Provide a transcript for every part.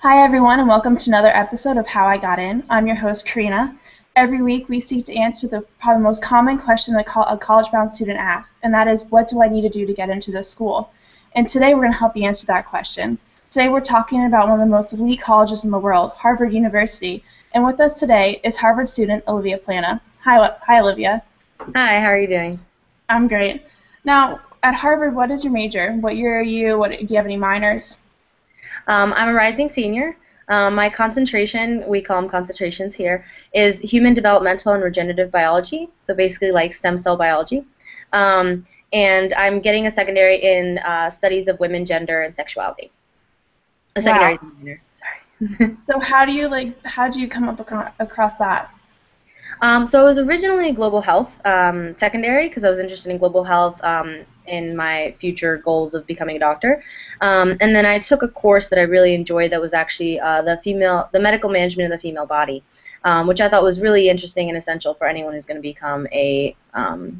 Hi everyone and welcome to another episode of How I Got In. I'm your host Karina. Every week we seek to answer the probably most common question that a college-bound student asks, and that is, what do I need to do to get into this school? And today we're going to help you answer that question. Today we're talking about one of the most elite colleges in the world, Harvard University. And with us today is Harvard student Olivia Plana. Hi Olivia. Hi, how are you doing? I'm great. Now, at Harvard, what is your major? What year are you? Do you have any minors? I'm a rising senior. My concentration, we call them concentrations here, is human developmental and regenerative biology, so basically like stem cell biology. And I'm getting a secondary in studies of women, gender, and sexuality. A secondary Wow. minor, sorry. So how do you come up across that? So it was originally global health secondary because I was interested in global health in my future goals of becoming a doctor. And then I took a course that I really enjoyed that was actually the medical management of the female body, which I thought was really interesting and essential for anyone who's going to become a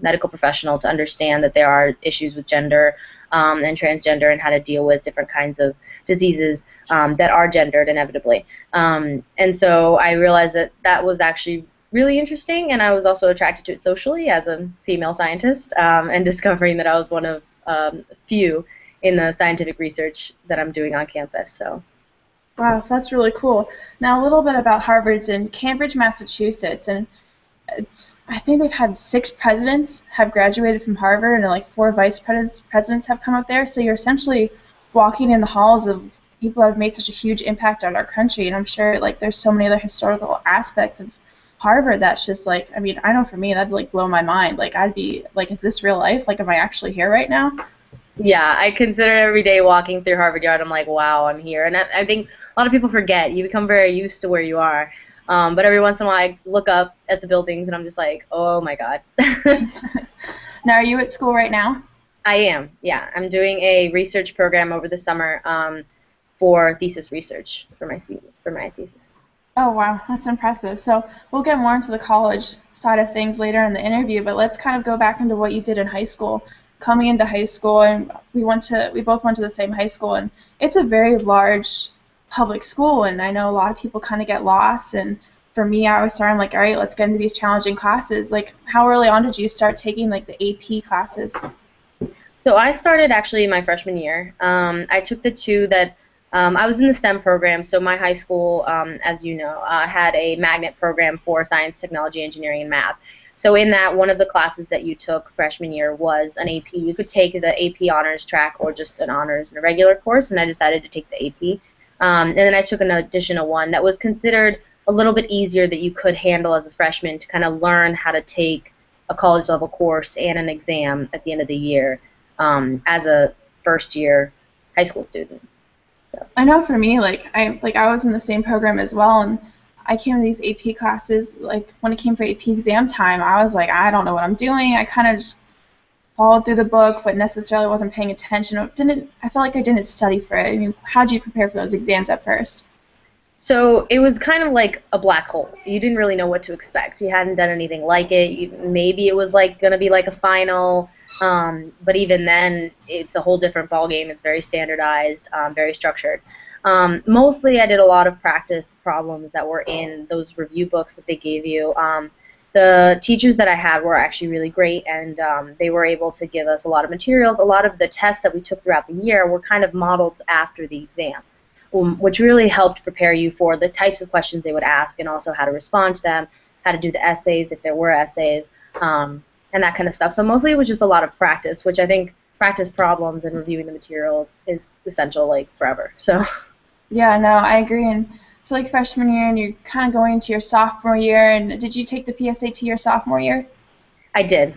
medical professional to understand that there are issues with gender and transgender and how to deal with different kinds of diseases that are gendered inevitably. And so I realized that that was actually really interesting, and I was also attracted to it socially as a female scientist, and discovering that I was one of few in the scientific research that I'm doing on campus. So. Wow, that's really cool. Now a little bit about Harvard's in Cambridge, Massachusetts, and I think they've had 6 presidents have graduated from Harvard, and like 4 vice presidents have come up there. So you're essentially walking in the halls of people that have made such a huge impact on our country, and I'm sure like there's so many other historical aspects of Harvard that's just like, I mean, I know for me that'd like blow my mind. Like I'd be like, is this real life? Like, am I actually here right now? Yeah, I consider every day walking through Harvard Yard, I'm like, wow, I'm here. And I think a lot of people forget. You become very used to where you are. But every once in a while, I look up at the buildings, and I'm just like, oh, my God. Now, are you at school right now? I am, yeah. I'm doing a research program over the summer for thesis research for my thesis. Oh, wow, that's impressive. So we'll get more into the college side of things later in the interview, but let's kind of go back into what you did in high school. Coming into high school, and we both went to the same high school, and it's a very large public school, and I know a lot of people kind of get lost, and for me, I was starting like, all right, let's get into these challenging classes. Like, how early on did you start taking like the AP classes? So I started actually my freshman year. I took the two that I was in the STEM program, so my high school, as you know, had a magnet program for science, technology, engineering, and math. So in that, one of the classes that you took freshman year was an AP. You could take the AP honors track or just an honors and a regular course, and I decided to take the AP. And then I took an additional one that was considered a little bit easier that you could handle as a freshman to kind of learn how to take a college level course and an exam at the end of the year as a first year high school student. So. I know for me, I was in the same program as well, and I came to these AP classes, like when it came for AP exam time, I was like, I don't know what I'm doing. I kind of just followed through the book, but necessarily wasn't paying attention. I felt like I didn't study for it. I mean, how did you prepare for those exams at first? So it was kind of like a black hole. You didn't really know what to expect. You hadn't done anything like it. Maybe it was like going to be like a final, but even then, it's a whole different ballgame. It's very standardized, very structured. Mostly, I did a lot of practice problems that were in those review books that they gave you. The teachers that I had were actually really great, and they were able to give us a lot of materials. A lot of the tests that we took throughout the year were kind of modeled after the exam, which really helped prepare you for the types of questions they would ask and also how to respond to them, how to do the essays if there were essays, and that kind of stuff. So mostly it was just a lot of practice, which I think practice problems and reviewing the material is essential like forever. So. Yeah, no, I agree. And so like freshman year, and you're kind of going into your sophomore year, and did you take the PSAT your sophomore year? I did.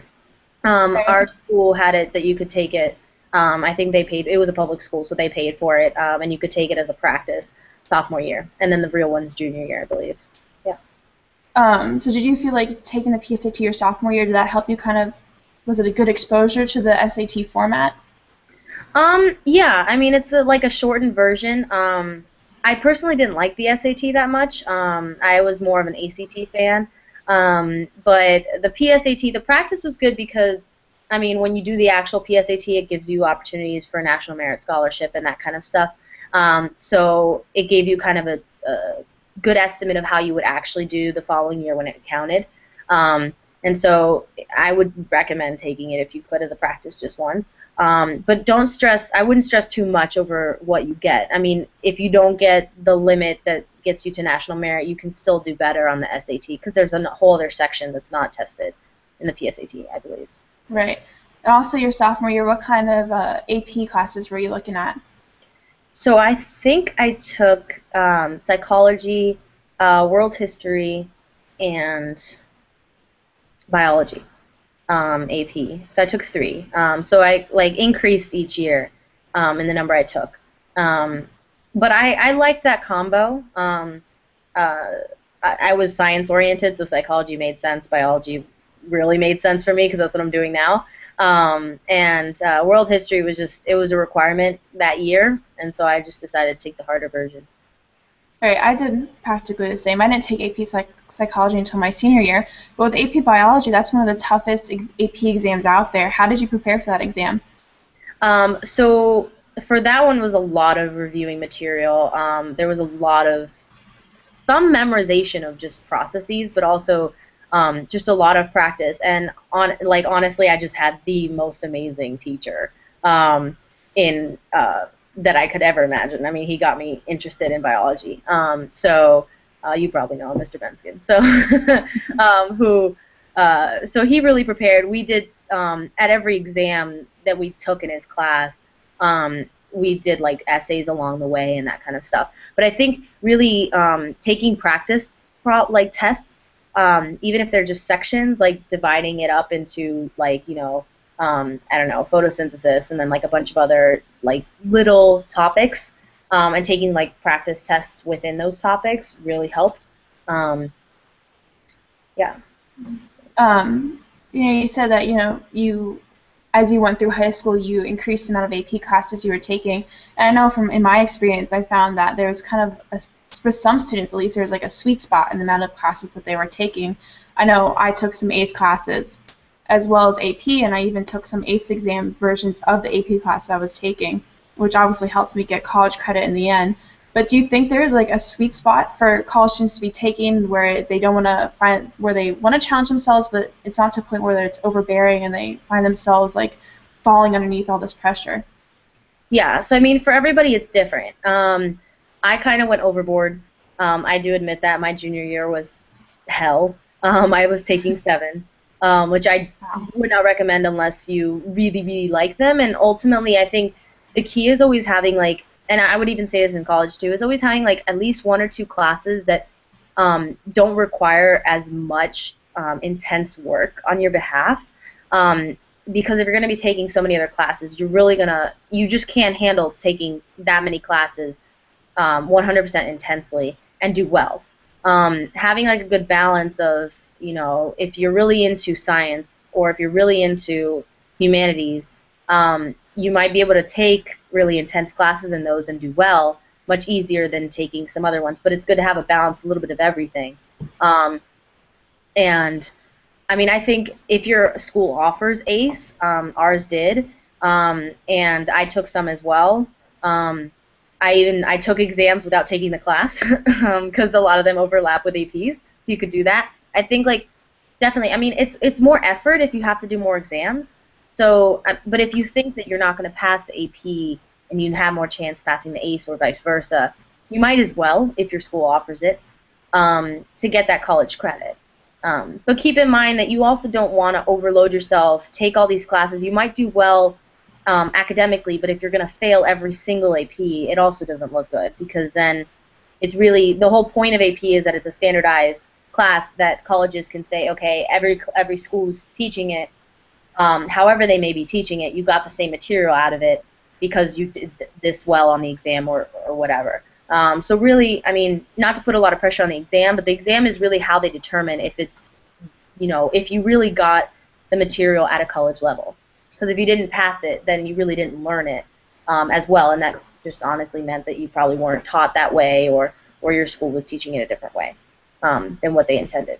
Okay. Our school had it that you could take it. I think they paid. It was a public school, so they paid for it, and you could take it as a practice sophomore year, and then the real one's junior year, I believe. Yeah. So did you feel like taking the PSAT your sophomore year, did that help you kind of, was it a good exposure to the SAT format? Yeah. I mean, it's like a shortened version. I personally didn't like the SAT that much. I was more of an ACT fan. But the PSAT, the practice was good because I mean, when you do the actual PSAT, it gives you opportunities for National Merit Scholarship and that kind of stuff. So it gave you kind of a good estimate of how you would actually do the following year when it counted. Um, and so I would recommend taking it if you could as a practice just once. But don't stress. I wouldn't stress too much over what you get. I mean, if you don't get the limit that gets you to national merit, you can still do better on the SAT because there's a whole other section that's not tested in the PSAT, I believe. Right. And also, your sophomore year, what kind of AP classes were you looking at? So I think I took psychology, world history, and biology. AP. So I took 3. So I like increased each year in the number I took. Um, but I liked that combo. Uh, I was science oriented, so psychology made sense. Biology really made sense for me because that's what I'm doing now. And world history was just, it was a requirement that year, and so I just decided to take the harder version. Right, I did practically the same. I didn't take psychology until my senior year, but with AP biology, that's one of the toughest AP exams out there. How did you prepare for that exam? So for that one was a lot of reviewing material. There was a lot of some memorization of just processes, but also just a lot of practice. And honestly, I just had the most amazing teacher in that I could ever imagine. I mean, he got me interested in biology. So you probably know him, Mr. Benskin. So so he really prepared. We did at every exam that we took in his class. We did like essays along the way and that kind of stuff. But I think really taking practice like tests, even if they're just sections, like dividing it up into like I don't know, photosynthesis and then like a bunch of other like little topics, and taking like practice tests within those topics really helped. Yeah. You said that as you went through high school, you increased the amount of AP classes you were taking. And I know from in my experience, I found that there was kind of for some students at least, there was like a sweet spot in the amount of classes that they were taking. I know I took some ACE classes as well as AP, and I even took some ACE exam versions of the AP class I was taking, which obviously helped me get college credit in the end. But do you think there is like a sweet spot for college students to be taking where they don't want to find where they want to challenge themselves, but it's not to a point where it's overbearing and they find themselves like falling underneath all this pressure? Yeah, so I mean, for everybody, it's different. I kind of went overboard. I do admit that my junior year was hell. I was taking 7, which I would not recommend unless you really, really like them. And ultimately, I think the key is always having like, and I would even say this in college too, is always having like at least 1 or 2 classes that don't require as much intense work on your behalf. Because if you're going to be taking so many other classes, you just can't handle taking that many classes 100% intensely and do well. Having like a good balance of, if you're really into science or if you're really into humanities, you might be able to take really intense classes in those and do well, much easier than taking some other ones. But it's good to have a balance, a little bit of everything. And I mean, I think if your school offers ACE, ours did, and I took some as well. I took exams without taking the class because a lot of them overlap with APs, so you could do that. I think like definitely. I mean, it's more effort if you have to do more exams. So, but if you think that you're not going to pass the AP and you have more chance passing the ACE or vice versa, you might as well if your school offers it to get that college credit. But keep in mind that you also don't want to overload yourself, take all these classes. You might do well academically, but if you're going to fail every single AP, it also doesn't look good because then it's really the whole point of AP is that it's a standardized class that colleges can say, okay, every school's teaching it. However they may be teaching it, you got the same material out of it because you did this well on the exam or whatever. So really, I mean, not to put a lot of pressure on the exam, but the exam is really how they determine if it's, if you really got the material at a college level. Because if you didn't pass it, then you really didn't learn it as well, and that just honestly meant that you probably weren't taught that way or your school was teaching it a different way than what they intended.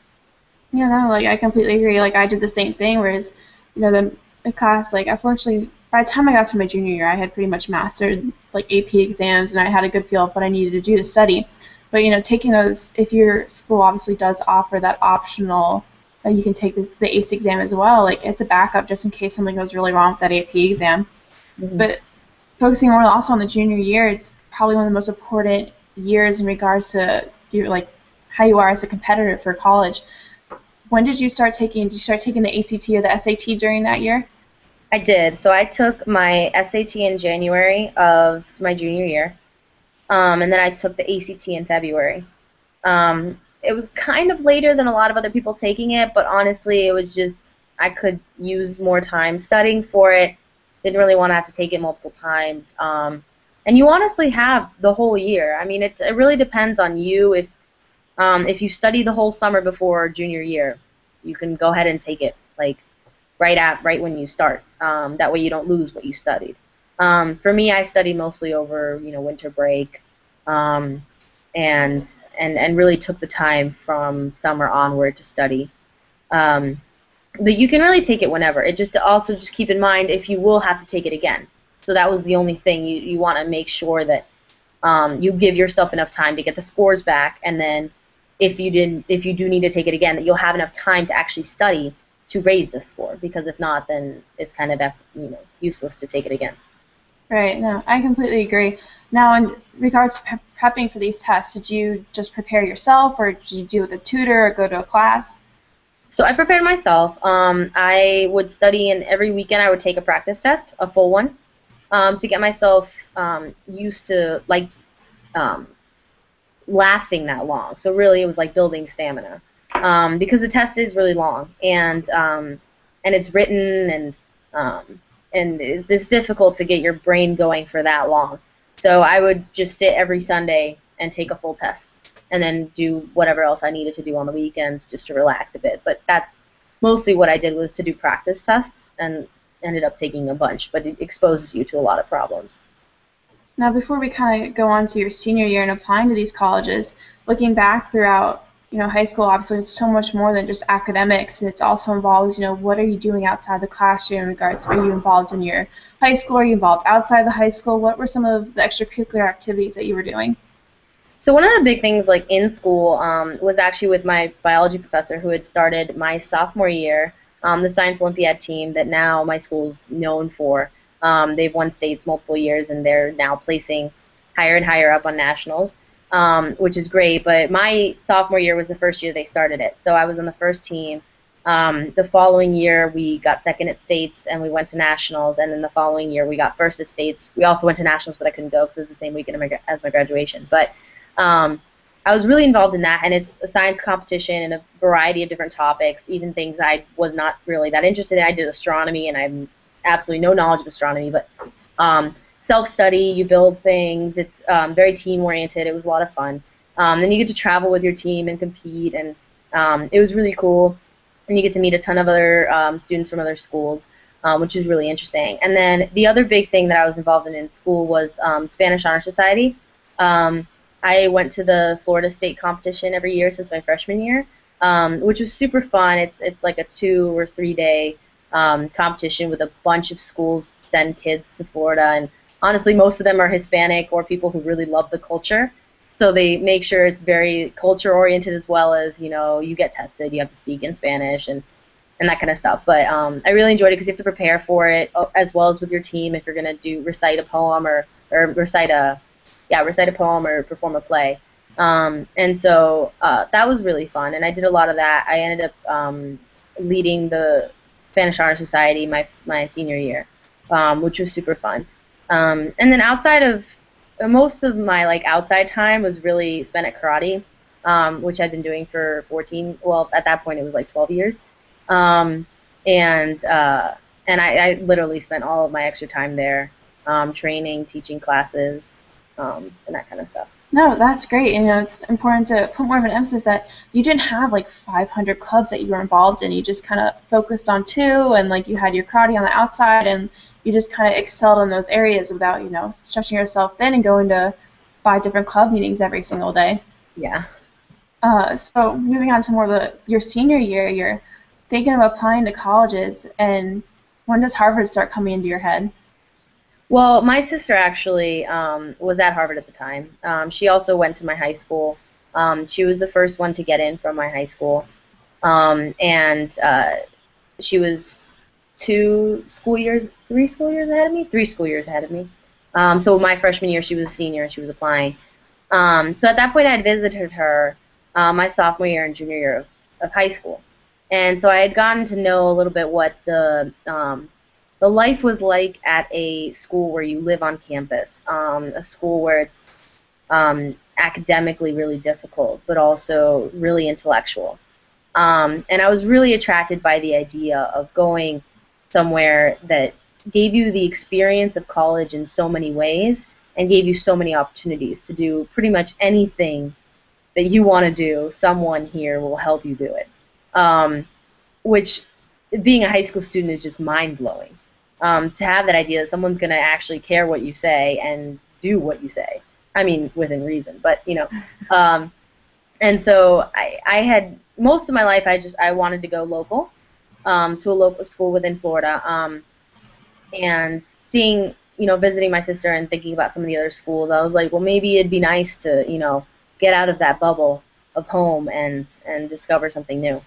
Yeah, no, like I completely agree. Like I did the same thing, whereas, the the class, like unfortunately, by the time I got to my junior year, I had pretty much mastered like AP exams, and I had a good feel of what I needed to do to study. But taking those, if your school obviously does offer that optional, you can take the ACE exam as well. Like it's a backup just in case something goes really wrong with that AP exam. Mhm. But focusing more also on the junior year, it's probably one of the most important years in regards to your like how you are as a competitor for college. When did you start taking? Did you start taking the ACT or the SAT during that year? I did. So I took my SAT in January of my junior year, and then I took the ACT in February. It was kind of later than a lot of other people taking it, but honestly, it was just I could use more time studying for it. Didn't really want to have to take it multiple times. And you honestly have the whole year. I mean, it really depends on you. If you study the whole summer before junior year, you can go ahead and take it like right when you start. That way you don't lose what you studied. For me, I studied mostly over winter break, um, and really took the time from summer onward to study. Um, but you can really take it whenever. It just also just keep in mind if you will have to take it again. So that was the only thing you want to make sure that you give yourself enough time to get the scores back, and then if you do need to take it again, that you'll have enough time to actually study to raise the score. Because if not, then it's kind of useless to take it again. Right. No, I completely agree. Now, in regards to prepping for these tests, did you just prepare yourself, or did you do it with a tutor or go to a class? So I prepared myself. I would study, and every weekend I would take a practice test, a full one, to get myself used to um, lasting that long. So really, it was like building stamina, because the test is really long, and it's written, and it's difficult to get your brain going for that long. So I would just sit every Sunday and take a full test, and then do whatever else I needed to do on the weekends just to relax a bit. But that's mostly what I did, was to do practice tests, and ended up taking a bunch. But it exposes you to a lot of problems. Now, before we kind of go on to your senior year and applying to these colleges, looking back throughout, high school, obviously it's so much more than just academics. It's also involves, what are you doing outside the classroom in regards to, are you involved in your high school? Are you involved outside the high school? What were some of the extracurricular activities that you were doing? So one of the big things, like in school, was actually with my biology professor, who had started my sophomore year, the Science Olympiad team that now my school's known for. They've won states multiple years, and they're now placing higher and higher up on nationals, which is great. But my sophomore year was the first year they started it, so I was on the first team. The following year, we got second at states, and we went to nationals. And then the following year, we got first at states. We also went to nationals, but I couldn't go because it was the same weekend as my graduation. But I was really involved in that, and it's a science competition in a variety of different topics, even things I was not really that interested in. I did astronomy, and I have absolutely no knowledge of astronomy, but self-study, you build things. It's very team-oriented. It was a lot of fun. Then you get to travel with your team and compete, and it was really cool. And you get to meet a ton of other students from other schools, which is really interesting. And then the other big thing that I was involved in school was Spanish Honor Society. I went to the Florida State competition every year since my freshman year, which was super fun. It's like a 2 or 3 day competition with a bunch of schools send kids to Florida, and honestly, most of them are Hispanic or people who really love the culture. So they make sure it's very culture oriented, as well as you get tested, you have to speak in Spanish and that kind of stuff. But I really enjoyed it because you have to prepare for it, as well as with your team, if you're gonna recite a poem or recite a poem or perform a play. And so that was really fun, and I did a lot of that. I ended up leading the Spanish Honor Society my senior year, which was super fun. And then outside of most of my outside time was really spent at karate, which I'd been doing for 14. Well, at that point it was like 12 years, um, and I literally spent all of my extra time there, training, teaching classes, and that kind of stuff. No, that's great. And, it's important to put more of an emphasis that you didn't have like 500 clubs that you were involved in. You just kind of focused on two, and you had your karate on the outside, and you just kind of excelled in those areas without, stretching yourself thin and going to 5 different club meetings every single day. Yeah. So moving on to more of your senior year, you're thinking of applying to colleges, and when does Harvard start coming into your head? Well, my sister actually was at Harvard at the time. She also went to my high school. She was the first one to get in from my high school, and she was 2 school years, 3 school years ahead of me, 3 school years ahead of me. So my freshman year, she was a senior and she was applying. So at that point, I had visited her my sophomore year and junior year of high school, and so I had gotten to know a little bit what the life was like at a school where you live on campus, a school where it's academically really difficult, but also really intellectual. And I was really attracted by the idea of going somewhere that gave you the experience of college in so many ways and gave you so many opportunities to do pretty much anything that you want to do. Someone here will help you do it. Which, being a high school student, is just mind-blowing. To have that idea that someone's going to actually care what you say and do what you say. I mean, within reason, but, you know. And so I had, most of my life, I wanted to go local, to a local school within Florida. And seeing, visiting my sister and thinking about some of the other schools, I was like, well, maybe it'd be nice to, get out of that bubble of home and discover something new.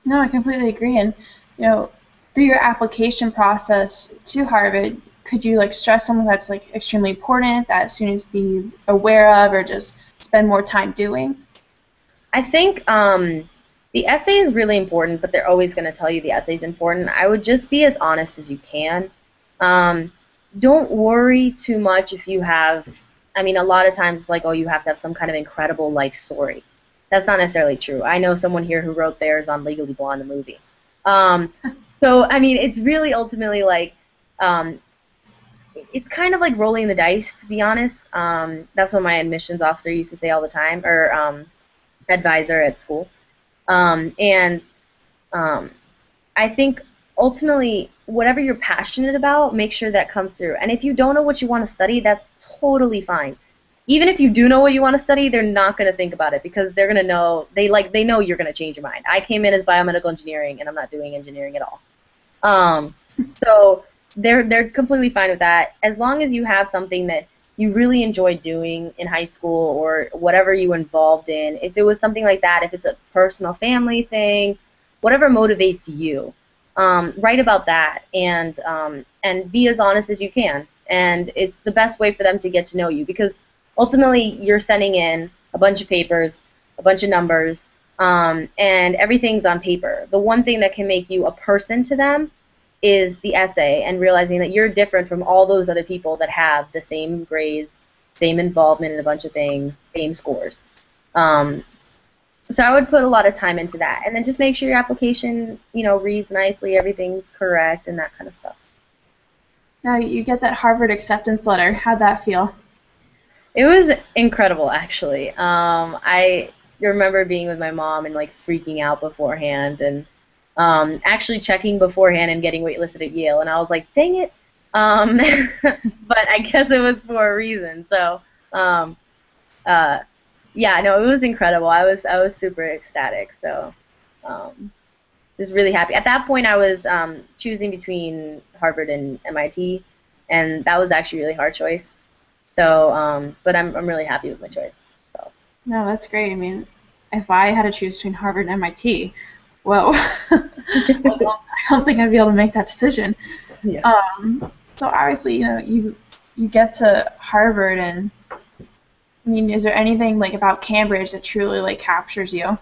No, I completely agree. And, you know, through your application process to Harvard, could you like stress something that's like extremely important that students be aware of or just spend more time doing? I think the essay is really important, but they're always going to tell you the essay is important. I would just be as honest as you can. Um, don't worry too much if you have, I mean, a lot of times it's like, oh, you have to have some kind of incredible life story. That's not necessarily true. I know someone here who wrote theirs on Legally Blonde, the movie. So, I mean, it's really ultimately like, um, it's kind of like rolling the dice, to be honest. That's what my admissions officer used to say all the time, or advisor at school. And I think ultimately, whatever you're passionate about, make sure that comes through. And if you don't know what you want to study, that's totally fine. Even if you do know what you want to study, they're not going to think about it because they're going to know they know you're going to change your mind. I came in as biomedical engineering, and I'm not doing engineering at all. So they're completely fine with that as long as you have something that you really enjoyed doing in high school or whatever you were involved in. If it was something like that, if it's a personal family thing, whatever motivates you, write about that and be as honest as you can. And it's the best way for them to get to know you because ultimately you're sending in a bunch of papers, a bunch of numbers, and everything's on paper. The one thing that can make you a person to them is the essay and realizing that you're different from all those other people that have the same grades, same involvement in a bunch of things, same scores. So I would put a lot of time into that, and then just make sure your application, reads nicely, everything's correct, and that kind of stuff. Now you get that Harvard acceptance letter. How'd that feel? It was incredible, actually. I remember being with my mom and like freaking out beforehand, and actually checking beforehand and getting waitlisted at Yale, and I was like, dang it. But I guess it was for a reason. So, yeah, no, it was incredible. I was super ecstatic. So, just really happy. At that point, I was choosing between Harvard and MIT, and that was actually a really hard choice. So, but I'm really happy with my choice. So. No, that's great. I mean, if I had to choose between Harvard and MIT, whoa, I don't think I'd be able to make that decision. Yeah. So obviously, you get to Harvard, and I mean, is there anything like about Cambridge that truly like captures you?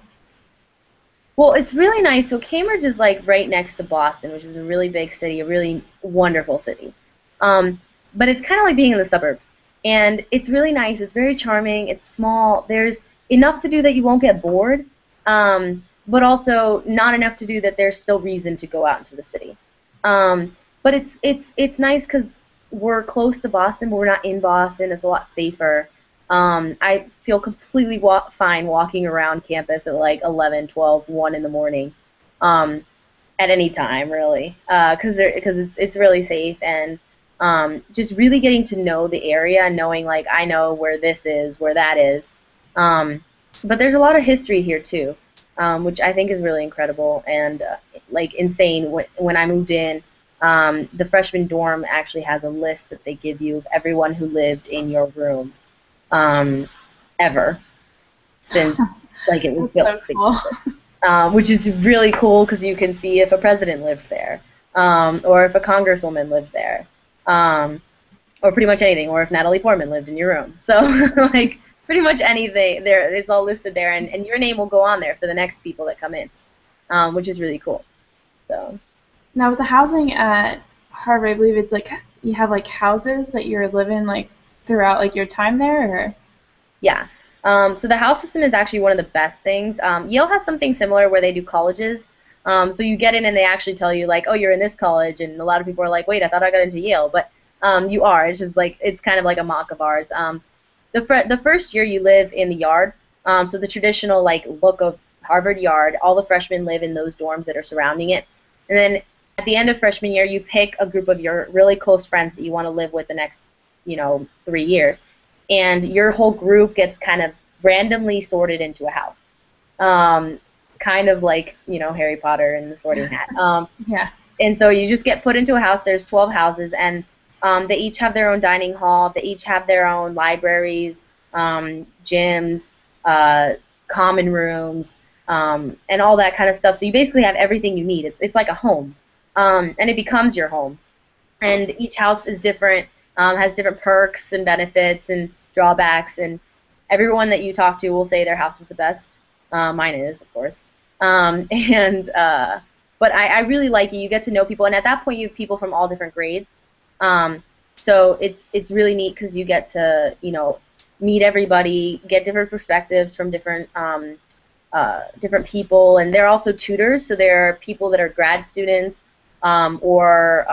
Well, it's really nice. So Cambridge is like right next to Boston, which is a really big city, a really wonderful city. But it's kind of like being in the suburbs. And it's really nice. It's very charming. It's small. There's enough to do that you won't get bored, but also not enough to do that there's still reason to go out into the city. But it's nice because we're close to Boston, but we're not in Boston. It's a lot safer. I feel completely fine walking around campus at like 11, 12, 1 in the morning, at any time, really, because it's really safe and just really getting to know the area and knowing like I know where this is, where that is. But there's a lot of history here too, which I think is really incredible and like insane. When I moved in, The freshman dorm actually has a list that they give you of everyone who lived in your room um, ever since like it was That's built, so cool. which is really cool because you can see if a president lived there, or if a congresswoman lived there, um, or pretty much anything, or if Natalie Portman lived in your room. So like pretty much anything there, it's all listed there, and your name will go on there for the next people that come in, which is really cool. So. Now with the housing at Harvard, I believe it's like you have like houses that you're living like throughout like your time there, or Yeah. So the house system is actually one of the best things. Yale has something similar where they do colleges. So you get in and they actually tell you like, oh, you're in this college, and a lot of people are like, wait, I thought I got into Yale, but you are. It's just like it's kind of like a mock of ours. The first year you live in the yard. So the traditional like look of Harvard yard. All the freshmen live in those dorms that are surrounding it, and then at the end of freshman year, you pick a group of your really close friends that you want to live with the next, 3 years, and your whole group gets kind of randomly sorted into a house, kind of like Harry Potter and the Sorting Hat. yeah. And so you just get put into a house. There's 12 houses, and they each have their own dining hall. They each have their own libraries, gyms, common rooms, and all that kind of stuff. So you basically have everything you need. It's like a home, and it becomes your home. And each house is different, has different perks and benefits and drawbacks, and everyone that you talk to will say their house is the best. Mine is, of course. And but I really like it. You get to know people, and at that point you have people from all different grades. So it's really neat because you get to meet everybody, get different perspectives from different people, and they're also tutors. So there are people that are grad students, or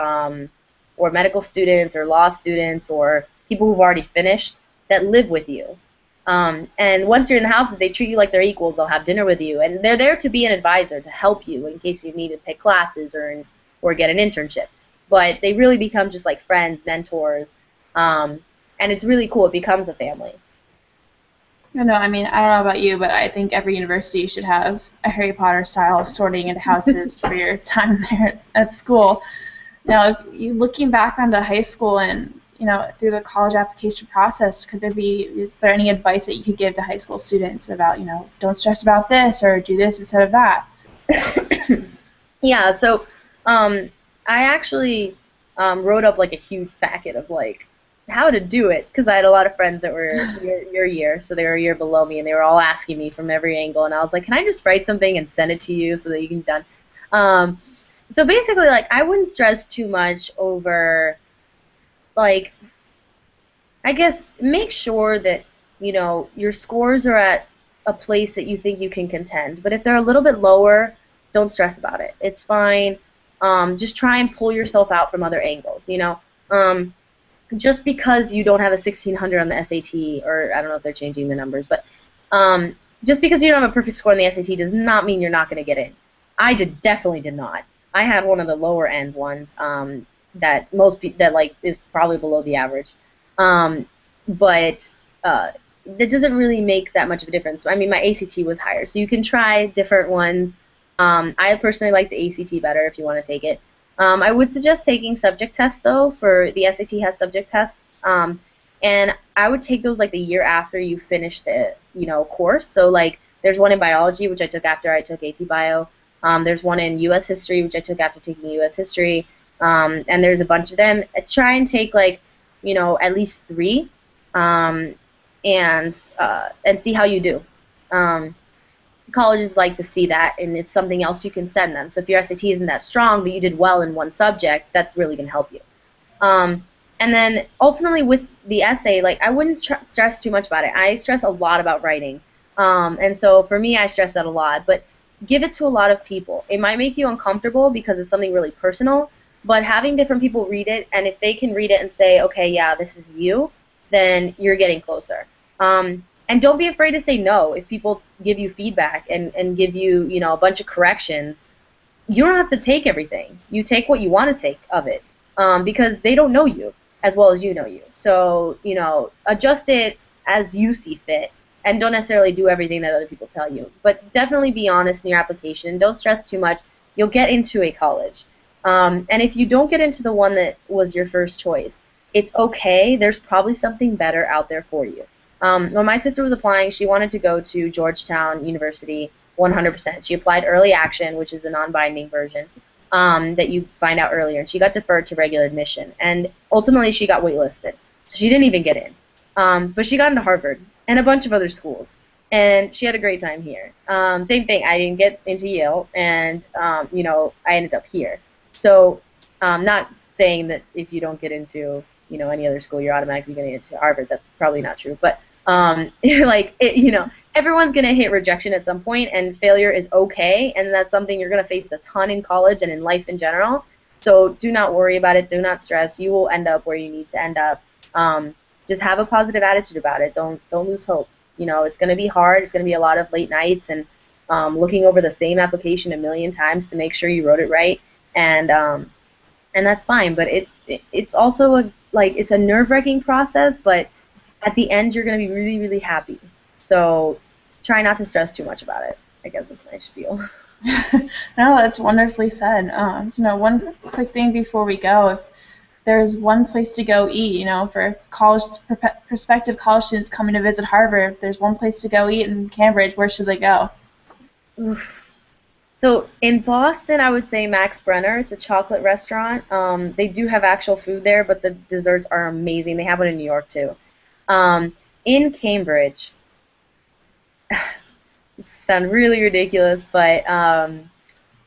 medical students, or law students, or people who've already finished that live with you. And once you're in the houses, they treat you like they're equals. They'll have dinner with you, and they're there to be an advisor to help you in case you need to pick classes or get an internship. But they really become just like friends, mentors, and it's really cool. It becomes a family. No, I mean, I don't know about you, but I think every university should have a Harry Potter style of sorting into houses for your time there at school. Now, if you looking back onto high school and through the college application process, is there any advice that you could give to high school students about, don't stress about this or do this instead of that? Yeah, so I actually wrote up like a huge packet of like how to do it because I had a lot of friends that were your year, so they were a year below me, and they were all asking me from every angle, and I was like, can I just write something and send it to you so that you can be done? So basically, like, I wouldn't stress too much over, like, I guess make sure that, your scores are at a place that you think you can contend. But if they're a little bit lower, don't stress about it. It's fine. Just try and pull yourself out from other angles, just because you don't have a 1600 on the SAT, or I don't know if they're changing the numbers, but just because you don't have a perfect score on the SAT does not mean you're not going to get in. I definitely did not. I had one of the lower end ones that most people that like is probably below the average, but that doesn't really make that much of a difference. I mean, my ACT was higher, so you can try different ones. I personally like the ACT better if you want to take it. I would suggest taking subject tests though. For the SAT has subject tests, and I would take those like the year after you finish the course. So like there's one in biology which I took after I took AP Bio. There's one in U.S. history which I took after taking U.S. history, and there's a bunch of them. Try and take like at least 3, and see how you do. Colleges like to see that, and it's something else you can send them. So if your SAT isn't that strong, but you did well in one subject, that's really going to help you. And then ultimately with the essay, like I wouldn't stress too much about it. I stress a lot about writing, and so for me, I stress that a lot. But give it to a lot of people. It might make you uncomfortable because it's something really personal, but having different people read it, and if they can read it and say, okay, yeah, this is you, then you're getting closer. And don't be afraid to say no if people give you feedback and give you, a bunch of corrections. You don't have to take everything. You take what you want to take of it, because they don't know you as well as you know you. So, adjust it as you see fit, and don't necessarily do everything that other people tell you. But definitely be honest in your application. Don't stress too much. You'll get into a college. And if you don't get into the one that was your first choice, it's okay. There's probably something better out there for you. When my sister was applying, she wanted to go to Georgetown University 100%. She applied early action, which is a non-binding version that you find out earlier, and she got deferred to regular admission. And ultimately, she got waitlisted, so she didn't even get in. But she got into Harvard and a bunch of other schools, and she had a great time here. Same thing. I didn't get into Yale, and I ended up here. So, not saying that if you don't get into any other school, you're automatically going to get into Harvard. That's probably not true. But everyone's going to hit rejection at some point, and failure is okay, and that's something you're going to face a ton in college and in life in general. So do not worry about it. Do not stress. You will end up where you need to end up. Just have a positive attitude about it. Don't lose hope. It's going to be hard. It's going to be a lot of late nights and looking over the same application a million times to make sure you wrote it right. And that's fine, but it's also it's a nerve-wracking process, but at the end you're going to be really, really happy. So try not to stress too much about it, I guess is my spiel. No, that's wonderfully said. One quick thing before we go, if there's one place to go eat, for prospective college students coming to visit Harvard, if there's one place to go eat in Cambridge, where should they go? Oof. So in Boston, I would say Max Brenner. It's a chocolate restaurant. They do have actual food there, but the desserts are amazing. They have one in New York too. In Cambridge, this sounds really ridiculous, but a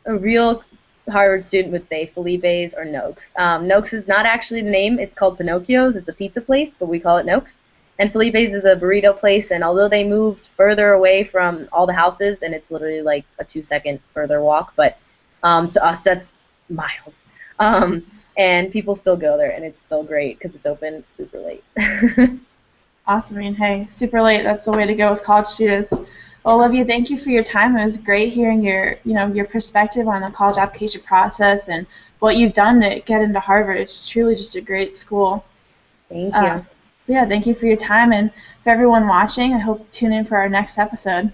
real Harvard student would say Felipe's or Noakes. Noakes is not actually the name. It's called Pinocchio's. It's a pizza place, but we call it Noakes. And Felipe's is a burrito place, and although they moved further away from all the houses, and it's literally like a 2-second further walk, but to us that's miles. And people still go there, and it's still great because it's open super late. Awesome. I mean, hey, super late. That's the way to go with college students. Well, Olivia, thank you for your time. It was great hearing your perspective on the college application process and what you've done to get into Harvard. It's truly just a great school. Thank you. Yeah, thank you for your time, and for everyone watching, I hope you tune in for our next episode.